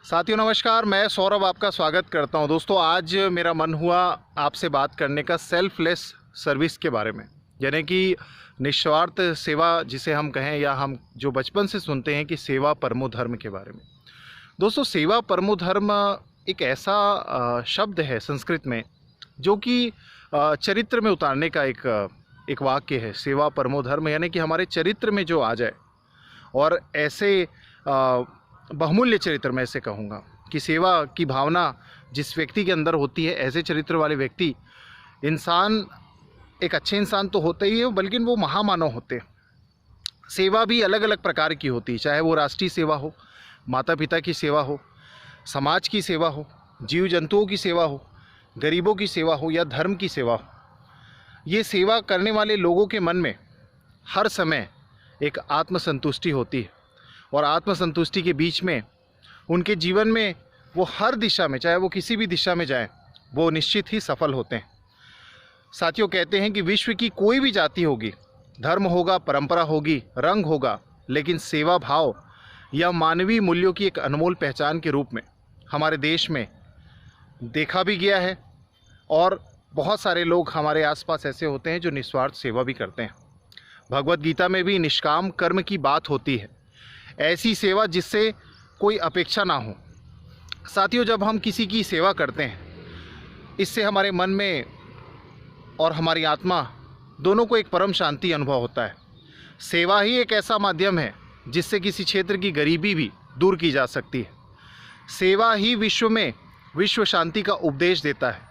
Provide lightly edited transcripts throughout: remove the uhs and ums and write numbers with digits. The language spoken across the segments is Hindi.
साथियों नमस्कार, मैं सौरभ आपका स्वागत करता हूं। दोस्तों, आज मेरा मन हुआ आपसे बात करने का सेल्फलेस सर्विस के बारे में, यानी कि निस्वार्थ सेवा जिसे हम कहें, या हम जो बचपन से सुनते हैं कि सेवा परमो धर्म के बारे में। दोस्तों, सेवा परमो धर्म एक ऐसा शब्द है संस्कृत में जो कि चरित्र में उतारने का एक वाक्य है। सेवा परमो धर्म यानी कि हमारे चरित्र में जो आ जाए, और ऐसे बहुमूल्य चरित्र में ऐसे कहूँगा कि सेवा की भावना जिस व्यक्ति के अंदर होती है, ऐसे चरित्र वाले व्यक्ति इंसान एक अच्छे इंसान तो होते ही है, बल्कि वो महामानव होते हैं। सेवा भी अलग अलग प्रकार की होती है, चाहे वो राष्ट्रीय सेवा हो, माता पिता की सेवा हो, समाज की सेवा हो, जीव जंतुओं की सेवा हो, गरीबों की सेवा हो, या धर्म की सेवा हो। ये सेवा करने वाले लोगों के मन में हर समय एक आत्मसंतुष्टि होती है, और आत्मसंतुष्टि के बीच में उनके जीवन में वो हर दिशा में, चाहे वो किसी भी दिशा में जाए, वो निश्चित ही सफल होते हैं। साथियों, कहते हैं कि विश्व की कोई भी जाति होगी, धर्म होगा, परंपरा होगी, रंग होगा, लेकिन सेवा भाव या मानवीय मूल्यों की एक अनमोल पहचान के रूप में हमारे देश में देखा भी गया है। और बहुत सारे लोग हमारे आसपास ऐसे होते हैं जो निस्वार्थ सेवा भी करते हैं। भगवत गीता में भी निष्काम कर्म की बात होती है, ऐसी सेवा जिससे कोई अपेक्षा ना हो। साथियों, जब हम किसी की सेवा करते हैं, इससे हमारे मन में और हमारी आत्मा दोनों को एक परम शांति अनुभव होता है। सेवा ही एक ऐसा माध्यम है जिससे किसी क्षेत्र की गरीबी भी दूर की जा सकती है। सेवा ही विश्व में विश्व शांति का उपदेश देता है।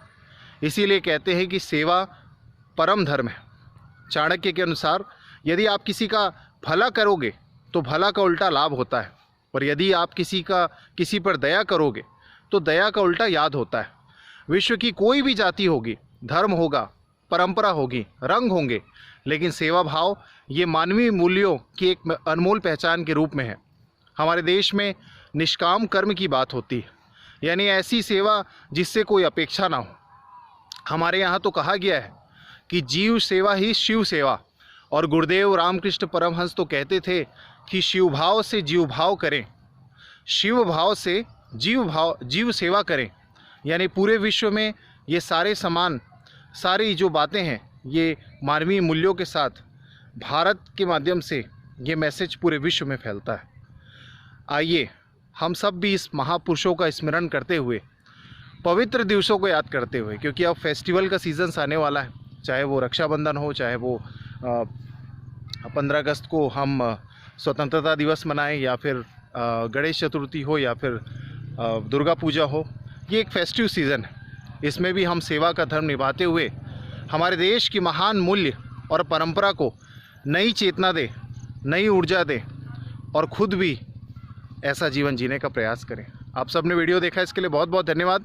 इसीलिए कहते हैं कि सेवा परम धर्म है। चाणक्य के अनुसार यदि आप किसी का भला करोगे तो भला का उल्टा लाभ होता है, और यदि आप किसी पर दया करोगे तो दया का उल्टा याद होता है। विश्व की कोई भी जाति होगी, धर्म होगा, परंपरा होगी, रंग होंगे, लेकिन सेवा भाव ये मानवीय मूल्यों की एक अनमोल पहचान के रूप में है। हमारे देश में निष्काम कर्म की बात होती है, यानी ऐसी सेवा जिससे कोई अपेक्षा ना हो। हमारे यहाँ तो कहा गया है कि जीव सेवा ही शिव सेवा, और गुरुदेव रामकृष्ण परमहंस तो कहते थे कि शिव भाव से जीव भाव करें, शिव भाव से जीव सेवा करें। यानी पूरे विश्व में ये सारे समान, सारी जो बातें हैं, ये मानवीय मूल्यों के साथ भारत के माध्यम से ये मैसेज पूरे विश्व में फैलता है। आइए हम सब भी इस महापुरुषों का स्मरण करते हुए, पवित्र दिवसों को याद करते हुए, क्योंकि अब फेस्टिवल का सीज़न आने वाला है, चाहे वो रक्षाबंधन हो, चाहे वो 15 अगस्त को हम स्वतंत्रता दिवस मनाएं, या फिर गणेश चतुर्थी हो, या फिर दुर्गा पूजा हो। ये एक फेस्टिव सीज़न है। इसमें भी हम सेवा का धर्म निभाते हुए हमारे देश की महान मूल्य और परंपरा को नई चेतना दें, नई ऊर्जा दें, और खुद भी ऐसा जीवन जीने का प्रयास करें। आप सबने वीडियो देखा, इसके लिए बहुत बहुत धन्यवाद।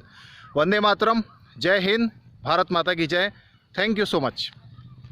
वंदे मातरम, जय हिंद, भारत माता की जय। Thank you so much.